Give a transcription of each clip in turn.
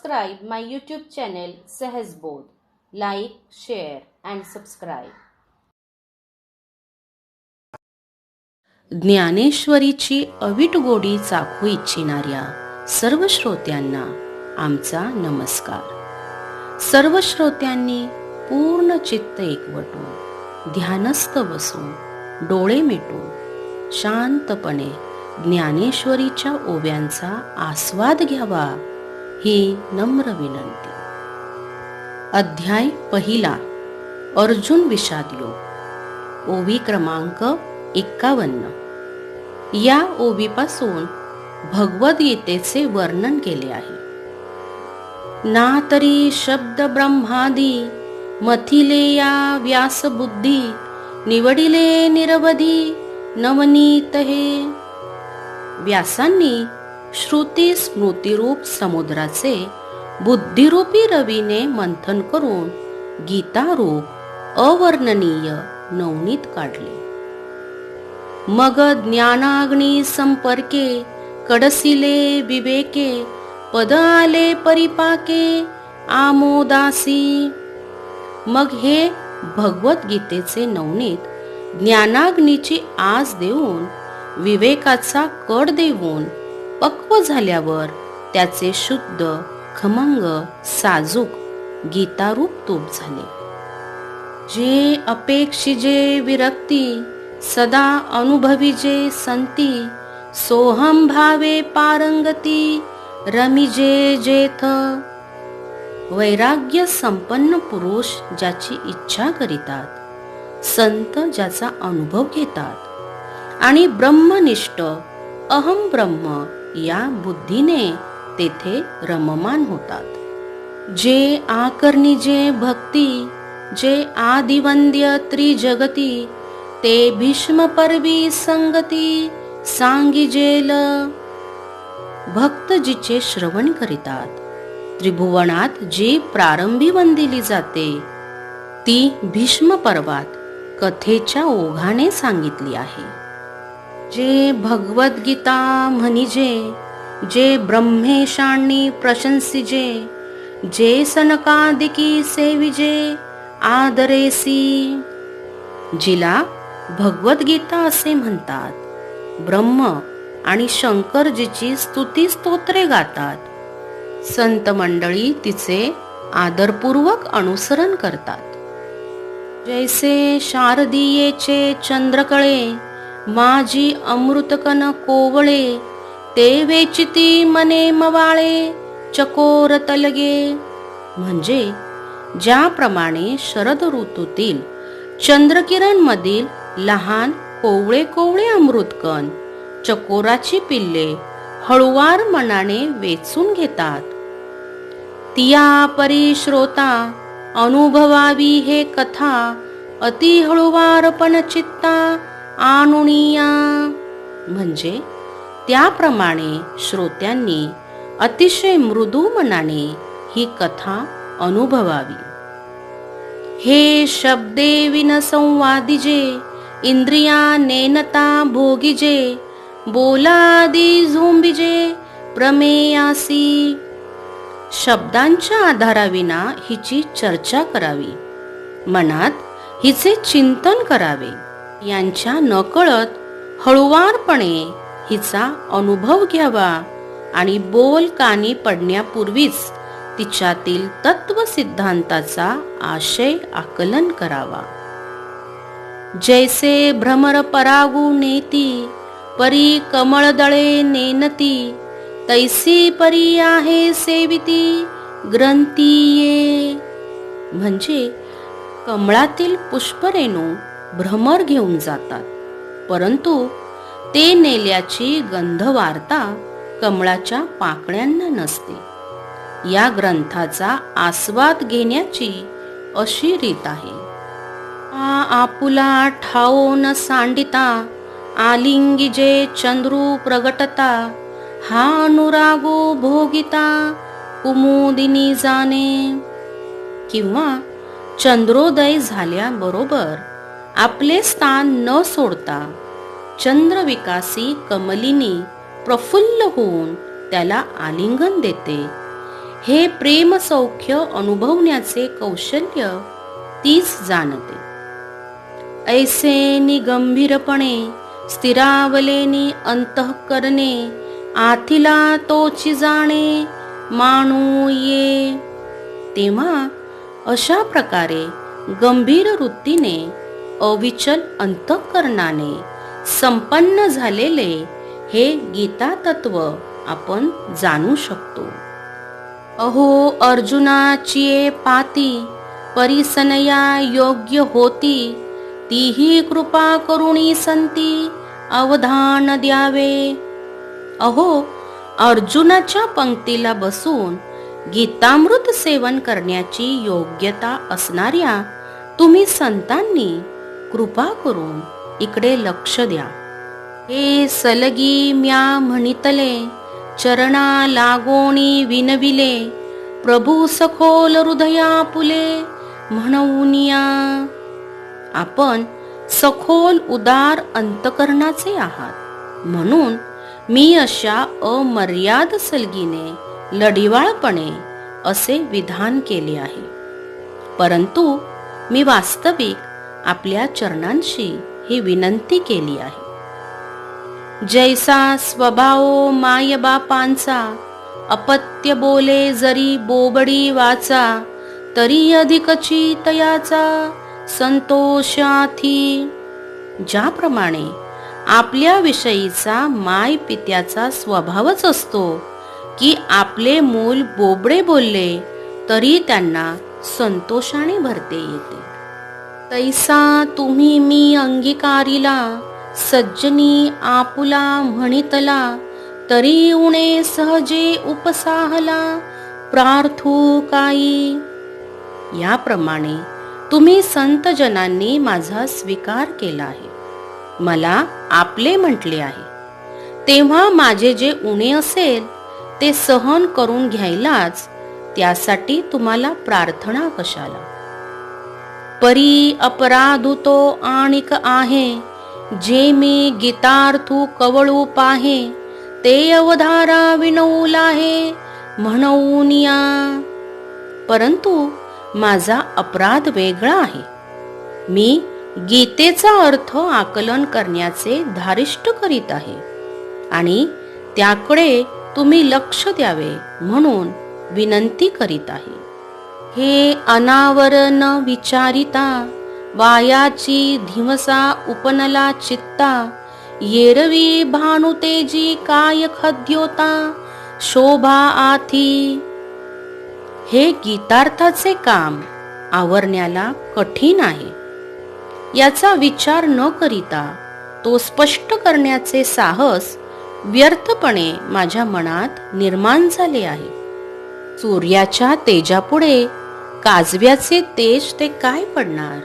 subscribe my YouTube channel Sahaj Bodh. Like, share and subscribe. ज्ञानेश्वरीची अवीट गोडी चाखू इच्छिणाऱ्या सर्व श्रोत्यांना आमचा नमस्कार. सर्व श्रोत्यांनी पूर्ण चित्त एकवटून ध्यानस्थ बसून डोळे मिटून शांतपणे ज्ञानेश्वरीच्या ओव्यांचा आस्वाद घ्यावा ही नम्र विनंती. अध्याय पहिला, अर्जुन विषाद योग. ओवी क्रमांक 51. या ओवीपासून भगवद्गीतेचे वर्णन केले आहे. ना तरी शब्द ब्रह्मादी मथिले या व्यास बुद्धी निवडिले निरवधी नवनीत हे. व्यासांनी श्रुती स्मृतिरूप समुद्राचे बुद्धिरूपी रवीने मंथन करून गीतारूप अवर्णनीय नवनीत काढले. मग ज्ञानाग्नी संपर्के कडसिले विवेके पद आले परिपाके आमोदासी. मग हे भगवद्गीतेचे नवनीत ज्ञानाग्नीची आस देऊन विवेकाचा कड देऊन पक्व झाल्यावर त्याचे शुद्ध खमंग साजूक गीतारूप तूप झाले. जे अपेक्षिजे विरक्ती सदा अनुभविजे संती सोहम भावे पारंगती रमिजे जेथ. वैराग्य संपन्न पुरुष ज्याची इच्छा करीतात, संत ज्याचा अनुभव घेतात आणि ब्रह्मनिष्ठ अहम ब्रह्म या बुद्धीने तेथे रममान होतात. जे आकर्णिजे भक्ती जे आदिवंद्य त्रिजगती ते भीष्म परवी संगती सांगिजेल. भक्त जिचे श्रवण करीतात, त्रिभुवनात जी प्रारंभी वंदिली जाते ती भीष्म पर्वात कथेच्या ओघाने सांगितली आहे. जे भगवद्गीता म्हणिजे जे ब्रह्मेशांनी प्रशंसिजे जे सनकादिकी सेविजे आदरेसी. जिला भगवद्गीता असे म्हणतात, ब्रह्म आणि शंकरजीची स्तुती स्तोत्रे गातात. संत मंडळी तिचे आदरपूर्वक अनुसरण करतात. जैसे शारदीयेचे चंद्रकळे माझी अमृतकन कोवळे ते वेचिती मने मवाळे चकोर तलगे. म्हणजे ज्याप्रमाणे शरद ऋतूतील चंद्रकिरण मधील लहान कोवळे कोवळे अमृतकण चकोराची पिल्ले हळुवार मनाने वेचून घेतात, तिया परी श्रोता अनुभवावी हे कथा अति हळुवारपण चित्ता आणुनिया. म्हणजे त्याप्रमाणे श्रोत्यांनी अतिशय मृदू मनाने ही कथा अनुभवावी. हे शब्दे विन संवादिजे इंद्रिया नेनता भोगिजे बोलादी झोंबिजे प्रमेयासी. शब्दांच्या आधाराविना हिची चर्चा करावी, मनात हिचे चिंतन करावे. यांच्या नकळत हळुवारपणे हिचा अनुभव घ्यावा आणि बोल कानी पडण्यापूर्वीच तिच्यातील तत्व सिद्धांताचा आशय आकलन करावा. जैसे भ्रमर परागू नेती परी कमळदळे नेनती तैसी परी आहे सेविती ग्रंथीये. म्हणजे कमळातील पुष्परेणू भ्रमर घेऊन जातात, परंतु ते नेल्याची गंधवार्ता कमळाच्या पाकळ्यांना नसते. या ग्रंथाचा आस्वाद घेण्याची अशी रीत आहे. आपुला ठाओ न सांडिता आलिंगिजे चंद्रू प्रगटता हा अनुरागो भोगिता कुमुदिनी जाणे. किंवा चंद्रोदय झाल्याबरोबर आपले स्थान न सोडता चंद्रविकासी कमलिनी प्रफुल्ल होऊन त्याला आलिंगन देते. हे प्रेम सौख्य अनुभवण्याचे कौशल्य तीच जाणते. ऐसे निगंभीरपणे स्थिरावलेनी अंतःकरणे, आथिला तोची जाणे मानू ये. तेव्हा अशा प्रकारे गंभीर वृत्तीने अविचल अंतःकरणाने संपन्न झालेले हे गीता तत्व आपण जाणू शकतो. अहो अर्जुनाची पाती परिसनया योग्य होती, तीही कृपा करुणी संती अवधान द्यावे. अहो अर्जुनाच्या पंक्तीला बसून गीतामृत सेवन करण्याची योग्यता असणाऱ्या तुम्ही संतांनी कृपा करून इकडे लक्ष द्या. हे सलगी म्या म्हणितले, चरणा लागोणी विनविले, प्रभू सखोल हृदया पुले म्हणूनिया. आपण सखोल उदार अंतकरणाचे आहात, म्हणून मी अशा अमर्याद सलगीने लढिवाळपणे असे विधान केले आहे. परंतु मी वास्तविक आपल्या चरणांशी ही विनंती केली आहे. जैसा स्वभाव माय बापांचा, अपत्य बोले जरी बोबडी वाचा, तरी अधिकची तयाचा संतोषाथी. ज्याप्रमाणे आपल्या विषयीचा माय पित्याचा स्वभावच असतो की आपले मूल बोबडे बोलले तरी त्यांना संतोषाने भरते येते, तैसा तुम्ही मी अंगीकारिला, सज्जनी आपुला म्हणितला, तरी उणे सहजे उपसाहला प्रार्थू काई. याप्रमाणे तुम्ही संतजनांनी माझा स्वीकार केला आहे, मला आपले म्हटले आहे, तेव्हा माझे जे उणे असेल ते सहन करून घ्यायलाच त्यासाठी तुम्हाला प्रार्थना कशाला. परी अपराधुतो आणिक आहे, जे मी गीतार्थू कवळू पाहे, ते अवधारा विनवूल आहे म्हणून या. परंतु माझा अपराध वेगळा आहे. मी गीतेचा अर्थ आकलन करण्याचे धारिष्ट करीत आहे आणि त्याकडे तुम्ही लक्ष द्यावे म्हणून विनंती करीत आहे. हे अनावर न विचारिता, वायाची धिवसा उपनला चित्ता, येरवी भानुतेजी काय खद्योता शोभा आथी. हे गीतार्थाचे काम आवरण्याला कठीण आहे, याचा विचार न करिता तो स्पष्ट करण्याचे साहस व्यर्थपणे माझ्या मनात निर्माण झाले आहे. सूर्याच्या तेजापुढे काजव्याचे तेज ते काय पडणार.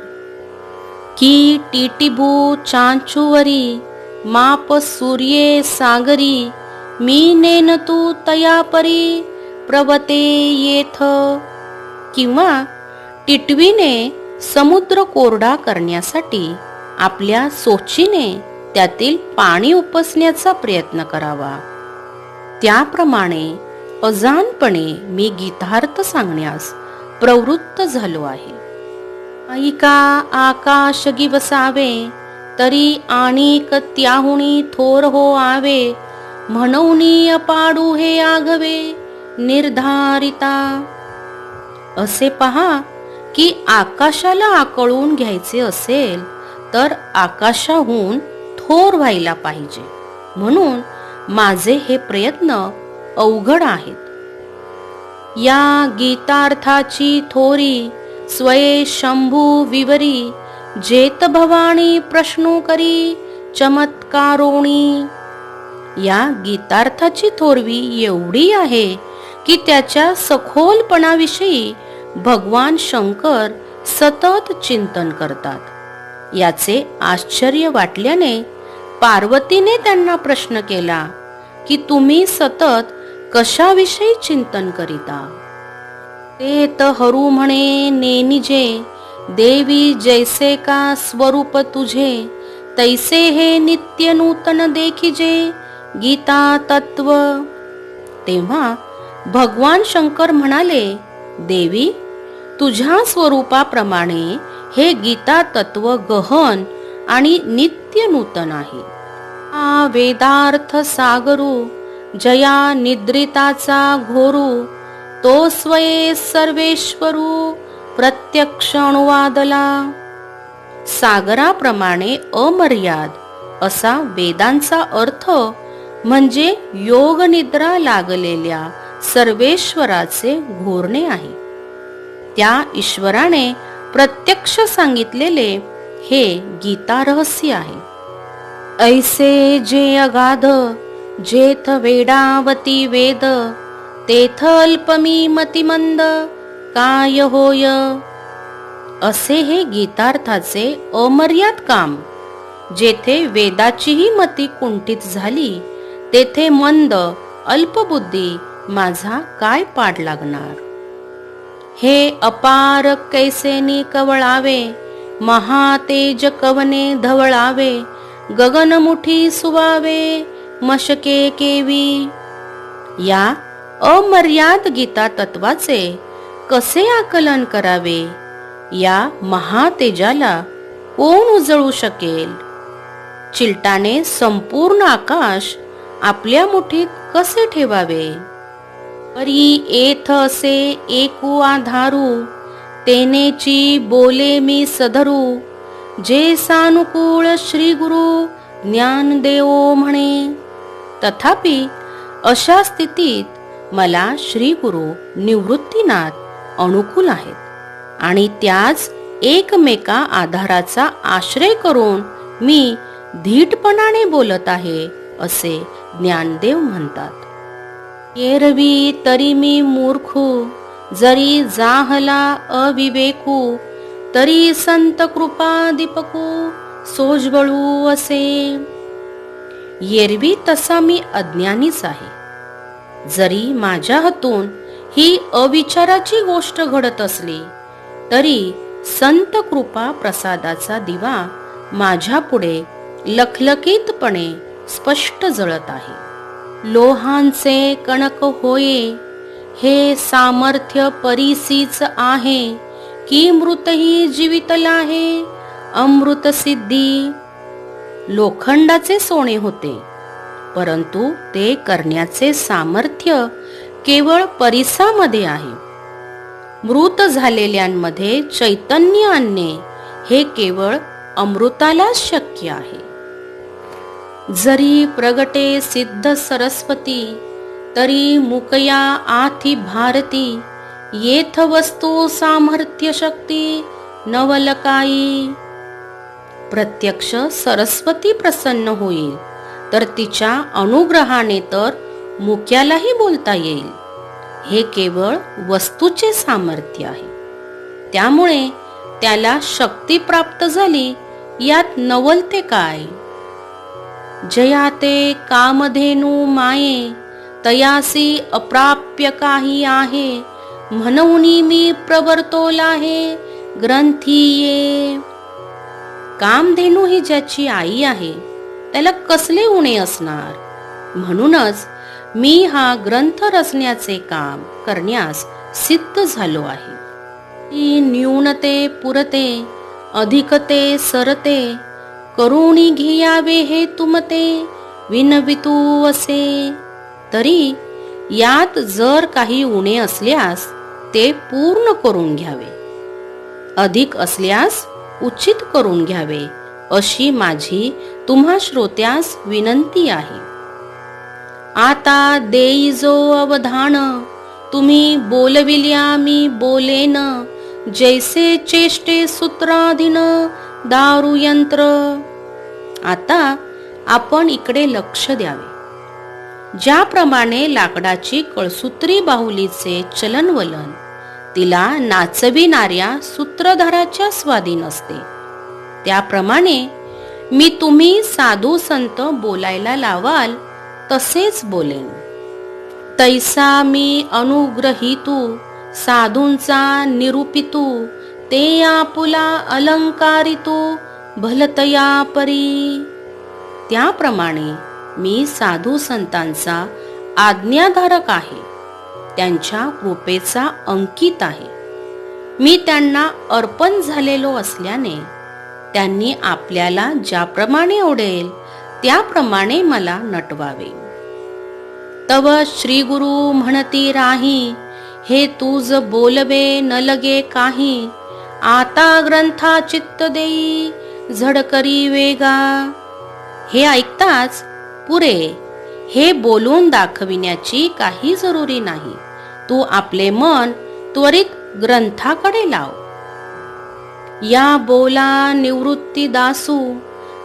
की टिटिभू चांचुवरी, माप सूर्ये सागरी, मी नेन तू तयापरी प्रवते येथ. किंवा टिटवीने समुद्र कोरडा करण्यासाठी आपल्या सोचीने त्यातील पाणी उपसण्याचा प्रयत्न करावा, त्याप्रमाणे अजानपणे मी गीतार्थ सांगण्यास प्रवृत्त झालो आहे. ऐका आकाश गिवसावे, तरी आणिक त्याहुनी थोर हो आवे, म्हणूनी अपाडू हे आघवे निर्धारिता. असे पहा की आकाशाला आकळून घ्यायचे असेल तर आकाशाहून थोर व्हायला पाहिजे, म्हणून माझे हे प्रयत्न अवघड आहेत. या गीतार्थाची थोरी स्वये शंभू विवरी, जेत भवानी प्रश्नो करी चमत्कारोणी. या गीतार्थाची थोरवी एवढी आहे की त्याच्या सखोलपणाविषयी भगवान शंकर सतत चिंतन करतात. याचे आश्चर्य वाटल्याने पार्वतीने त्यांना प्रश्न केला की तुम्ही सतत कशाविषयी चिंतन करिता. ते त हरू म्हणे नेनिजे, देवी जैसे का स्वरूप तुझे, तैसे हे नित्य नूतन देखिजे गीता तत्व. तेव्हा भगवान शंकर म्हणाले, देवी, तुझ्या स्वरूपाप्रमाणे हे गीता तत्व गहन आणि नित्य नूतन आहे. हा वेदार्थ सागरू, जया निद्रिताचा घोरू, तो स्वये सर्वेश्वरू, प्रत्यक्ष अनुवादला. सागराप्रमाणे अमर्याद असा वेदांचा अर्थ म्हणजे योग निद्रा लागलेल्या सर्वेश्वराचे घोरणे आहे. त्या ईश्वराने प्रत्यक्ष सांगितलेले हे गीता रहस्य आहे. ऐसे जे अगाध, जेथ वेडावती वेद, तेथ अल्पमी मतिमंद काय होय. असे हे गीतार्थाचे अमर्याद काम. जेथे वेदाचीही मती कुंठित झाली, तेथे मंद अल्पबुद्धी माझा काय पाड लागणार. हे अपार कैसेनी कवळावे, महातेज कवने धवळावे, गगनमुठी सुवावे, मशके केवी. या अमर्याद गीता तत्वाचे कसे आकलन करावे. या महातेजाला कोण उजळू शकेल. चिलटाने संपूर्ण आकाश आपल्या मुठीत कसे ठेवावे. परी एथ असे एकू आधारू, तेनेची बोले मी सधरू, जे सानुकूळ श्री गुरु ज्ञान देवो म्हणे. तथापि अशा स्थितीत मला श्री गुरु निवृत्तीनाथ अनुकूल आहेत आणि त्याच एकमेका आधाराचा आश्रय करून मी धीटपणाने बोलत आहे असे ज्ञानदेव म्हणतात. एरवी तरी मी मूर्खू, जरी जाहला अविवेकू, तरी संत कृपा दीपकू सोजबळू असे. एरवी तसा मी अज्ञानीच आहे. जरी माझ्या हातून ही अविचाराची गोष्ट घडत असली तरी संत कृपा प्रसादाचा दिवा माझ्या पुढे लखलखीतपणे स्पष्ट जळत आहे. लोहांचे कणक होये, हे सामर्थ्य परीसीच आहे, की मृतही जीवितला आहे अमृत सिद्धी. लोखंडाचे सोने होते, परंतु ते करण्याचे सामर्थ्य केवळ परिसामध्ये आहे. मृत झालेल्यांमध्ये चैतन्य आणणे हे केवळ अमृतालाच शक्य आहे. जरी प्रगटे सिद्ध सरस्वती, तरी मुकया आथी भारती, येथ वस्तू सामर्थ्य शक्ती नवलकाई. प्रत्यक्ष सरस्वती प्रसन्न होईल तर तिच्या अनुग्रहाने तर मुक्यालाही बोलता येईल. हे केवळ वस्तूचे सामर्थ्य आहे. त्यामुळे त्याला शक्ती प्राप्त झाली, यात नवलते काय. जयाते कामधेनू माये, तयासी अप्राप्य काही आहे, म्हणून मी प्रवर्तोला आहे ग्रंथी ये. कामधेनू ही ज्याची आई आहे त्याला कसले उणे असणार. म्हणूनच मी हा ग्रंथ रचण्याचे काम करण्यास सिद्ध झालो आहे. न्यूनते पुरते, अधिकते सरते, करुणी घ्यावे हे तुमते विनवितू असे. तरी यात जर काही उणे असल्यास ते पूर्ण करून घ्यावे, अधिक असल्यास उचित करून घ्यावे, अशी माझी तुम्हा श्रोत्यास विनंती आहे. आता देई जो अवधान, तुम्ही बोलविल्या मी बोलेन, जैसे चेष्टे सूत्राधीन दारू यंत्र. आता आपण इकडे लक्ष द्यावे. ज्याप्रमाणे लाकडाची कळसूत्री बाहुलीचे चलनवलन तिला नाचविणाऱ्या सूत्रधाराच्या स्वाधीन असते, त्याप्रमाणे मी तुम्ही साधू संत बोलायला लावाल तसेच बोलेन. तैसा मी अनुग्रहितू, साधूंचा निरूपितू, ते आपुला अलंकारितू भलतया परी. त्याप्रमाणे मी साधू संतांचा आज्ञाधारक आहे. त्यांच्या कृपेचा अंकित आहे. मी त्यांना अर्पण झालेलो असल्याने त्यांनी आपल्याला ज्याप्रमाणे आवडेल त्याप्रमाणे मला नटवावे. तव श्री गुरु म्हणती राही, हे तुझ बोलवे न लगे काही. आता ग्रंथा चित्त देई, झडकरी वेगा. हे ऐकताच पुरे हे बोलून दाखविण्याची काही जरुरी नाही. तू आपले मन त्वरित ग्रंथाकडे लाव. या बोला निवृत्ती दासू,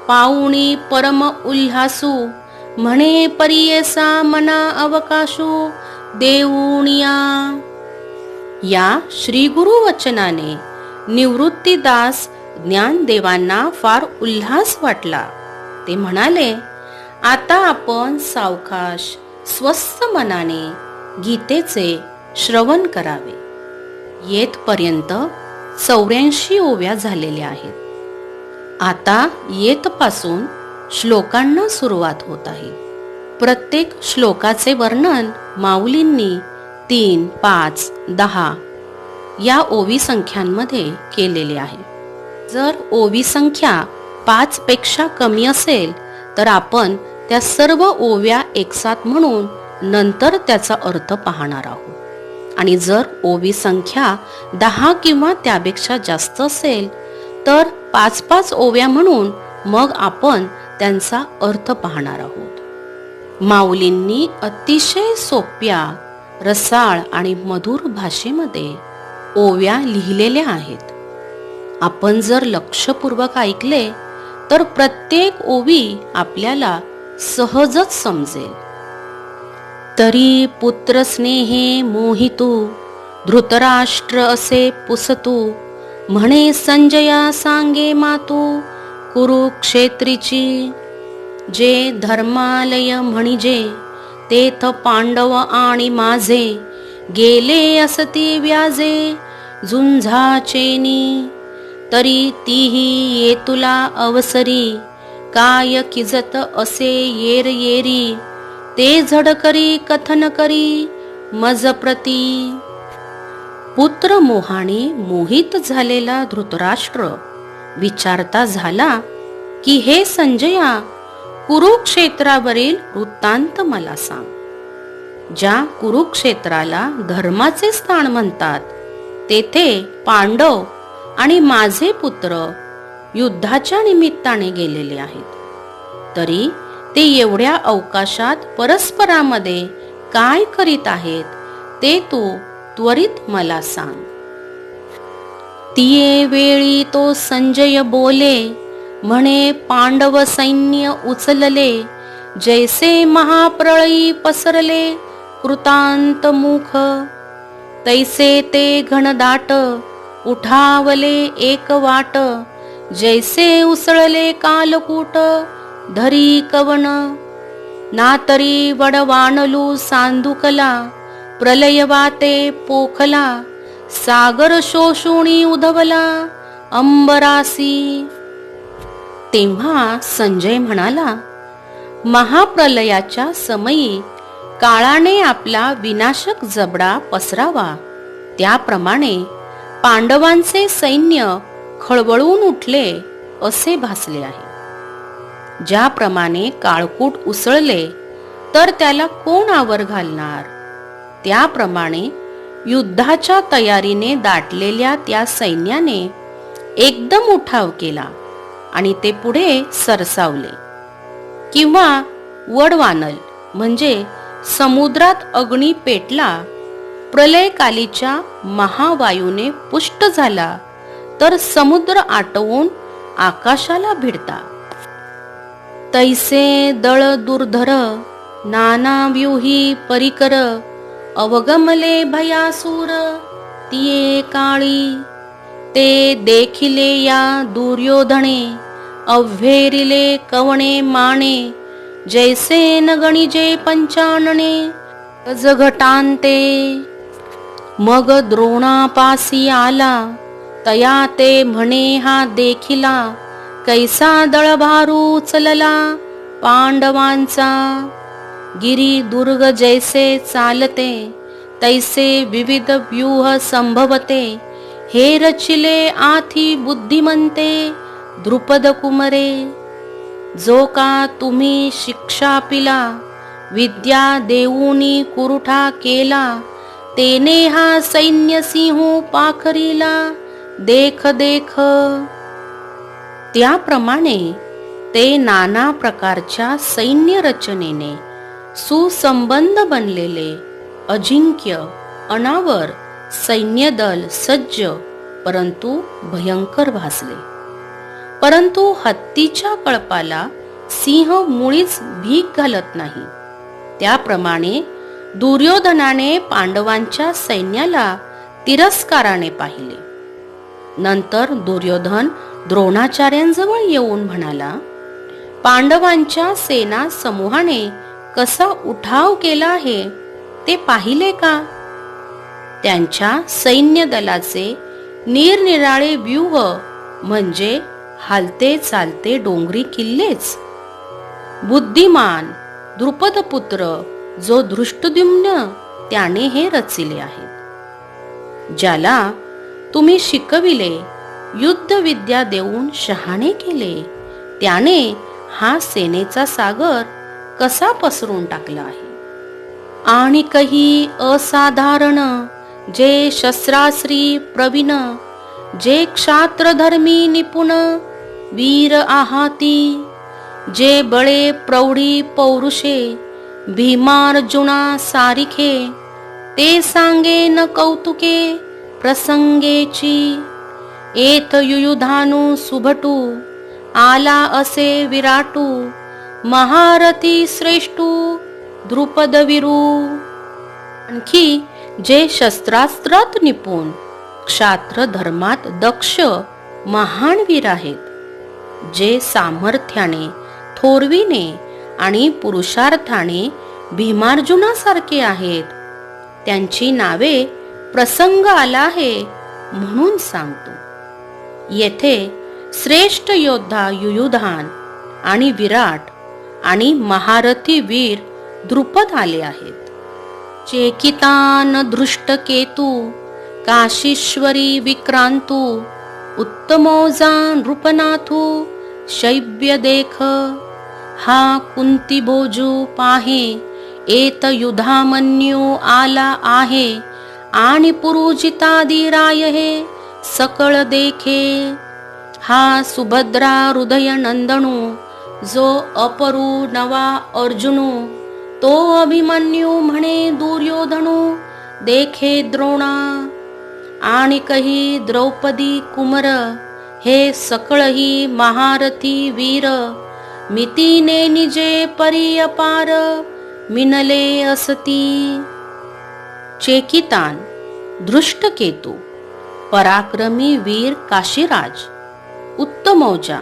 पाऊणी परम उल्हासू. म्हणे परियेसा मना अवकाशू, देऊनिया. या श्री गुरु वचनाने निवृत्तीदास ज्ञानदेवांना फार उल्हास वाटला. ते म्हणाले, आता आपण सावकाश स्वस्थ मनाने गीतेचे श्रवण करावे. येथपर्यंत 84 ओव्या झालेल्या आहेत. आता येथपासून श्लोकांना सुरुवात होत आहे. प्रत्येक श्लोकाचे वर्णन माऊलींनी 3, 5, 10 या ओवी संख्यांमध्ये केलेले आहे. जर ओवी संख्या 5 पेक्षा कमी असेल तर आपण त्या सर्व ओव्या एकसाथ म्हणून नंतर त्याचा अर्थ पाहणार आहोत. आणि जर ओवी संख्या 10 किंवा त्यापेक्षा जास्त असेल तर 5-5 ओव्या म्हणून मग आपण त्यांचा अर्थ पाहणार आहोत. माऊलींनी अतिशय सोप्या, रसाळ आणि मधुर भाषेमध्ये ओव्या लिहिलेल्या आहेत. आपण जर लक्षपूर्वक ऐकले तर प्रत्येक ओवी आपल्याला सहजच समजेल. तरी पुत्र स्नेहे मोहितू, धृतराष्ट्र असे पुसतू. म्हणे संजया सांगे मातू, कुरुक्षेत्रीची. जे धर्मालय म्हणजे तेथ पांडव आणि माझे. गेले असती व्याजे झुंझाचेनी. तरी तीही ये तुला अवसरी. काय किजत असे येर येरी. ते झडकरी कथन करी मज प्रती. पुत्र मोहाने मोहित झालेला धृतराष्ट्र विचारता झाला की, हे संजया, कुरुक्षेत्रावरील वृत्तांत मला सांग. ज्या कुरुक्षेत्राला धर्माचे स्थान म्हणतात तेथे पांडव आणि माझे पुत्र युद्धाच्या निमित्ताने गेलेले आहेत. तरी ते एवढ्या अवकाशात परस्परामध्ये काय करीत आहेत ते तू त्वरित मला सांग. तिये वेळी तो संजय बोले. म्हणे पांडव सैन्य उचलले. जैसे महाप्रळयी पसरले कृतांत मुख. तैसे ते घनदाट उठावले एक वाट. जैसे उसळले कालकूट धरी कवन. ना तरी वडवानलू सांदुकला. प्रलय वाते पोखला. सागर शोषुणी उधवला अंबरासी. तेव्हा संजय म्हणाला, महाप्रलयाच्या समयी काळाने आपला विनाशक जबडा पसरावा त्याप्रमाणे पांडवांचे सैन्य खळबळून उठले असे भासले आहे. ज्याप्रमाणे काळकूट उसळले तर त्याला कोण आवर घालणार, त्याप्रमाणे युद्धाच्या तयारीने दाटलेल्या त्या सैन्याने एकदम उठाव केला आणि ते पुढे सरसावले. किंवा वडवानल म्हणजे समुद्रात अग्नी पेटला, प्रलयकालीच्या महावायूने पुष्ट झाला तर समुद्र आटवून आकाशाला भिडता. तैसे दळ दुर्धर नानाव्यूही परिकर. अवगमले भयासूर तिये काळी. ते देखिले या दुर्योधने अव्हेरिले कवणे माने. जैसे न गणिजे पंचानने गजघटांते. मग द्रोणापासी आला तया ते म्हणे हा देखिला. कैसा दळभारू चलला पांडवांचा. गिरी दुर्ग जैसे चालते तैसे विविध व्यूह संभवते, हे रचिले आथी बुद्धिमंते द्रुपद कुमरे. जो का तुम्ही शिक्षा पिला, विद्या देऊनी कुरुठा केला, तेने हा सैन्य सिंह पाखरीला देख देख. त्याप्रमाणे ते नाना प्रकारच्या सैन्य रचनेने सुसंबंध बनलेले अजिंक्य अनावर सैन्यदल सज्ज परंतु भयंकर भासले. परंतु हत्तीच्या कळपाला सिंह मुळीच भीक घालत नाही. त्याप्रमाणे दुर्योधनाने पांडवांच्या सैन्याला तिरस्काराने पाहिले. नंतर दुर्योधन द्रोणाचार्यांजवळ येऊन म्हणाला, पांडवांच्या सेना समूहाने कसा उठाव केला आहे ते पाहिले का? त्यांच्या सैन्य दलाचे निरनिराळे व्यूह म्हणजे हालते चालते डोंगरी किल्लेच. बुद्धिमान द्रुपदपुत्र जो धृष्टद्युम्न त्याने हे रचिले आहे. ज्याला तुम्ही शिकविले, युद्धविद्या देऊन शहाणे केले, त्याने हा सेनेचा सागर कसा पसरून टाकला आहे. आणि काही असाधारण जे शस्त्रास्त्री प्रवीण, जे क्षात्रधर्मी निपुण वीर आहाती, जे बळे प्रौढी पौरुषे भीमार्जुना सारिखे, ते सांगे न कौतुके प्रसंगेची. एथ युयुधानु सुभटू आला असे विराटू, महारथी श्रेष्ठू द्रुपदवीरू. आणखी जे शस्त्रास्त्रात निपुण, क्षात्र धर्मात दक्ष महान वीर आहेत, जे सामर्थ्याने थोरविने आणि पुरुषार्थाने भीमार्जुनासारखे आहेत, त्यांची नावे प्रसंग आला आहे म्हणून सांगतो. येथे श्रेष्ठ योद्धा युयुधान आणि विराट आणि महारथी वीर द्रुपद आले आहेत. चेकितान दृष्टकेतू काशीश्वरी विक्रांतू, उत्तमोजा नृपनाथू शैब्य देख. हा कुंती भोजू पाहे, एत युधामन्यू आला आहे, आणि पुरुजितादी राय हे सकळ देखे. हा सुभद्रा हृदय नंदनू, जो अपरू नवा अर्जुनू, तो अभिमन्यू म्हणे दुर्योधनू देखे द्रोणा. आणि कही द्रौपदी कुमर, हे सकळही महारथी वीर, मितीने निजे परी अपार मिनले असती. चेकितान दृष्टकेतू, पराक्रमी वीर काशीराज, उत्तमौजा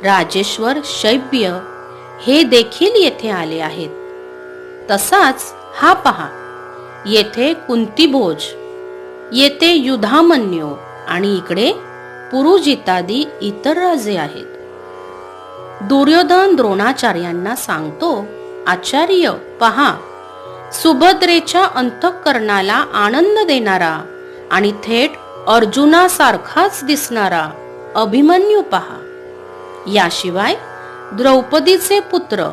राजेश्वर शैब्य हे देखील येथे आले आहेत. तसाच हा पहा, येथे कुंतीभोज, येथे युधामन्यू आणि इकडे पुरुजितादी इतर राजे आहेत. दुर्योधन द्रोणाचार्यांना सांगतो, आचार्य पहा, सुभद्रेच्या अंतःकरणाला आनंद देणारा आणि थेट अर्जुनासारखाच दिसणारा अभिमन्यू पहा. याशिवाय द्रौपदीचे पुत्र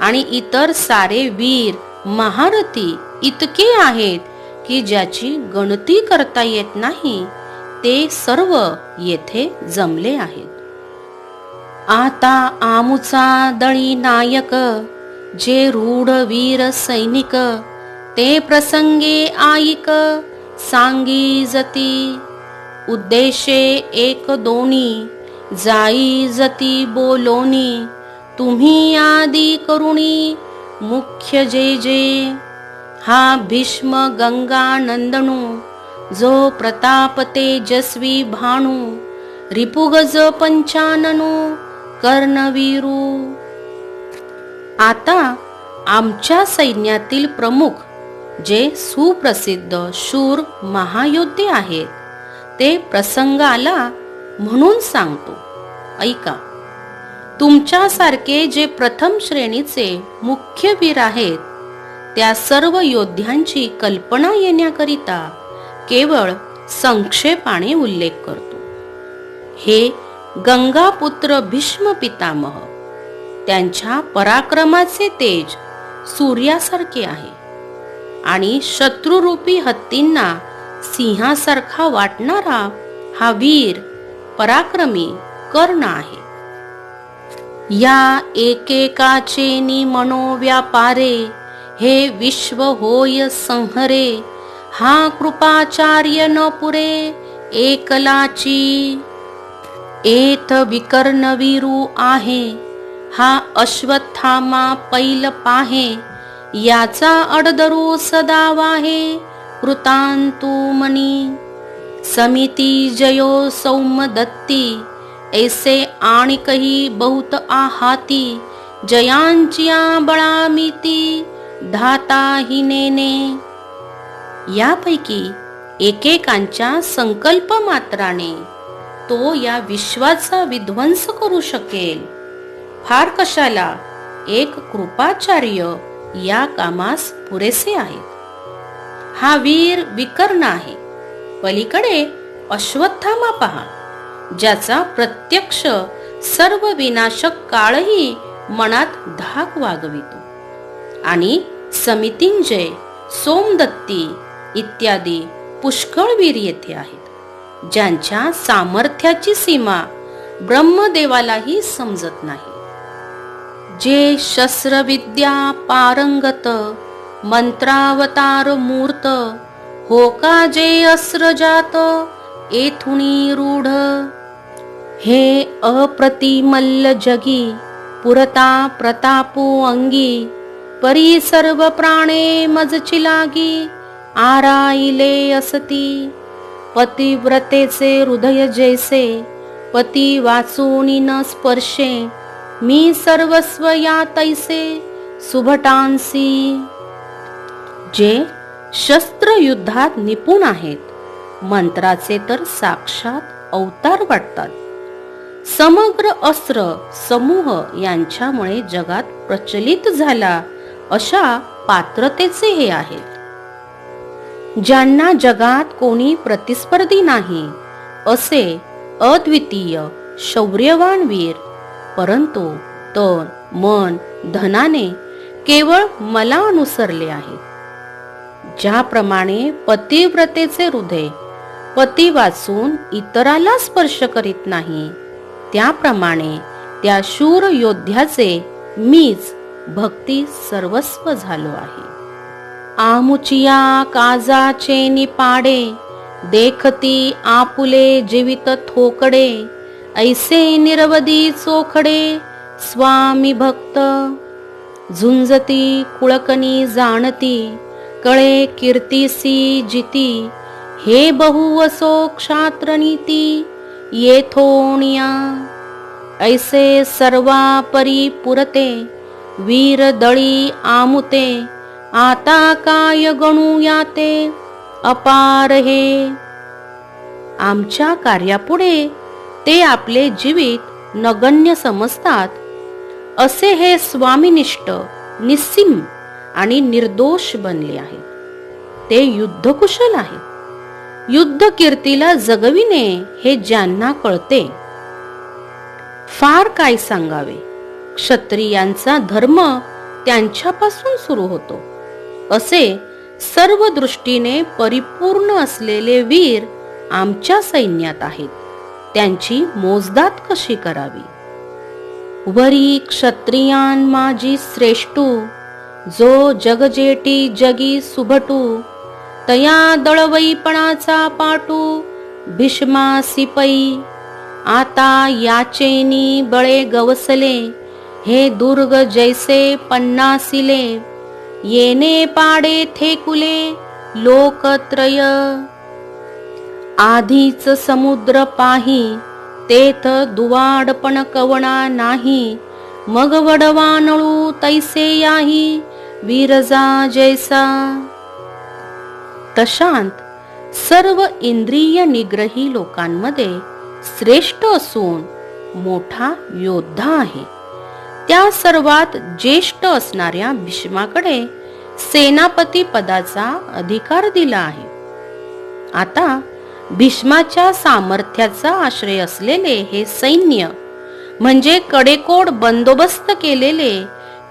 आणि इतर सारे वीर महारथी इतके आहेत की ज्याची गणती करता येत नाही, ते सर्व येथे जमले आहेत. आता आमुचा दळी नायक, जे रूढ वीर सैनिक, ते प्रसंगे आईक सांगी जती. उद्देशे एक दोनी, जाई जती बोलोनी, तुम्ही आदी करुणी मुख्य जे जे. हा भीष्म गंगा नंदनू, जो प्रताप तेजस्वी भानू, रिपुगज पंचाननू कर्णवीरू. आता आमच्या सैन्यातील प्रमुख जे सुप्रसिद्ध शूर महायोद्धे आहेत, ते प्रसंग आला म्हणून सांगतो, ऐका. तुमच्यासारखे जे प्रथम श्रेणीचे मुख्य वीर आहेत, त्या सर्व योद्ध्यांची कल्पना येण्याकरिता केवळ संक्षेपाने उल्लेख करतो. हे गंगापुत्र भीष्म पितामह, त्यांच्या पराक्रमाचे तेज सूर्यासारखे आहे आणि शत्रुरूपी हत्तींना सिंहासारखा वाटणारा हा वीर पराक्रमी कर्ण आहे. या एकेकाचे नि मनोव्यापारे, हे विश्व होय संहरे, हा कृपाचार्य न पुरे एकलाची. एथ विकर्ण वीरू आहे, हा अश्वत्थामा पैल पाहे, याचा अडदरू सदा वाहे कृतांतु मनी. समिती जयो सौम दत्ती, ऐसे आणिकही बहुत आहाती, जयांचिया बळामिती धाता हिनेने. यापैकी एकेकांच्या संकल्प मात्राने तो या विश्वाचा विध्वंस करू शकेल. फार कशाला एक कृपाचार्य या कामास पुरेसे आहेत. हा वीर विकर्ण आहे. पलीकडे अश्वत्थामा पहा, ज्याचा प्रत्यक्ष सर्व विनाशक काळही मनात धाक वागवितो. आणि समितिंजय, सोमदत्ती इत्यादी पुष्कळ वीर येथे आहेत, ज्यांच्या सामर्थ्याची सीमा ब्रह्मदेवालाही समजत नाही. जे शस्त्रविद्या पारंगत, मंत्रावतार मूर्त, होका जे अस्त्रजात येथुनी रूढ. हे अप्रतिमल्ल जगी, पुरता प्रतापो अंगी, परी सर्व प्राणे मजची लागी आराईले असती. पतिव्रतेचे हृदय जैसे, पती वाचूनी न स्पर्शे, मी सर्वस्व या तैसे सुभटांसी. जे शस्त्रयुद्धात निपुण आहेत, मंत्राचे तर साक्षात अवतार वाटतात. समग्र अस्त्र समूह यांच्यामुळे जगात प्रचलित झाला अशा पात्रतेचे हे आहेत. ज्यांना जगात कोणी प्रतिस्पर्धी नाही असे अद्वितीय शौर्यवान वीर, परंतु तन मन धनाने केवळ मला अनुसरले आहेत. ज्याप्रमाणे पतिव्रतेचे हृदय पती वाचून इतराला स्पर्श करीत नाही, त्याप्रमाणे त्या शूर योद्ध्याचे मीच भक्ती सर्वस्व झालो आहे. आमुचिया काजाचे निपाडे, देखती आपुले जीवित थोकडे, ऐसे निरवधी चोखडे स्वामी भक्त. झुंजती कुळकनी जाणती, कळे कीर्तीसी जिती, हे बहुवसो क्षात्रनीती येथोनिया. ऐसे सर्वा परी पुरते, वीर दळी आमुते, आता काय गणू याते अपार हे. आमच्या कार्यापुढे ते आपले जीवित नगण्य समजतात, असे हे स्वामीनिष्ठ, निस्सीम आणि निर्दोष बनले आहेत. ते युद्धकुशल आहेत. युद्ध कीर्तीला जगविणे हे ज्यांना कळते. फार काय सांगावे, क्षत्रियांचा धर्म त्यांच्यापासून सुरू होतो. असे सर्व दृष्टीने परिपूर्ण असलेले वीर आमच्या सैन्यात आहेत. त्यांची मोजदाद कशी करावी. वरी क्षत्रियान माझी श्रेष्ठू, जो जगजेटी जगी सुभटू, तया दळवईपणाचा पाटू भीष्मासी पै. आता याचेनी बळे गवसले, हे दुर्ग जैसे पन्नासिले, येणे पाडे थेकुले लोकत्रय. आधीच समुद्र पाही, तेथ दुवाडपण कवणा नाही, मग वडवानळू तैसे याही वीरजा जैसा. तशांत सर्व इंद्रिय निग्रही लोकांमध्ये श्रेष्ठ असून मोठा योद्धा आहे. त्या सर्वात ज्येष्ठ असणाऱ्या भीष्माकडे सेनापती पदाचा अधिकार दिला आहे. आता भीष्माच्या सामर्थ्याचा आश्रय असलेले हे सैन्य म्हणजे कडेकोट बंदोबस्त केलेले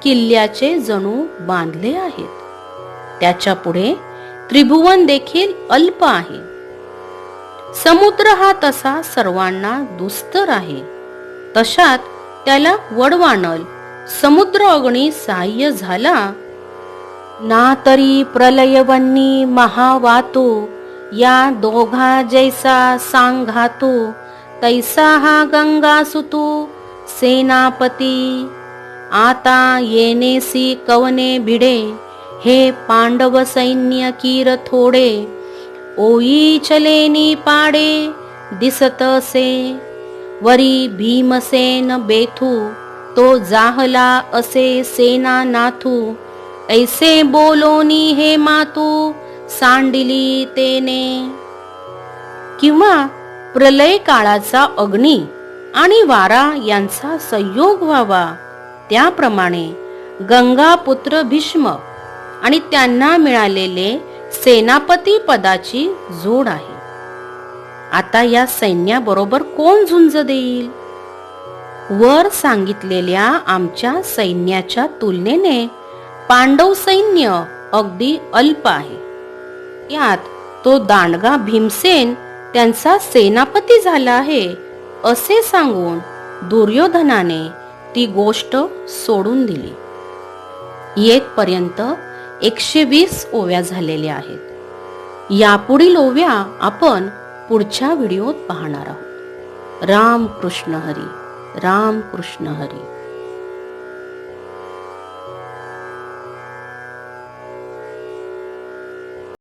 किल्ल्याचे जणू बांधले आहेत. त्याच्या पुढे त्रिभुवन देखील अल्प आहे. समुद्र हा तसा सर्वांना दुस्तर आहे. तशात त्याला वडवानल समुद्र अग्नी सहाय्य झाला ना तरी प्रलयवन्नी महावातो या दोघा जैसा सांघातो तैसा हा गंगासुतो सेनापती. आता येनेसी कवने भिडे हे पांडव सैन्य कीर थोडे ओई चलेनी पाडे दिसत असे वरी भीमसेन बेथू तो जाहला असे सेना नाथू ऐसे बोलोनी हे मातू सांडिली तेने. किंवा प्रलय काळाचा अग्नी आणि वारा यांचा संयोग व्हावा त्याप्रमाणे गंगापुत्र भीष्म आणि त्यांना मिळालेले सेनापती पदाची जोड आहे. आता या सैन्याबरोबर कोण झुंज देईल? वर सांगितलेल्या आमच्या सैन्याच्या तुलनेने पांडव सैन्य अगदी अल्प आहे. यात तो दांडगा भीमसेन त्यांचा सेनापती झाला आहे असे सांगून दुर्योधनाने ती गोष्ट सोडून दिली. येथपर्यंत 120 ओव्या झालेल्या आहेत. यापुढील ओव्या आपण पुढच्या व्हिडिओत पाहणार आहोत. राम कृष्ण हरी, राम कृष्ण हरी.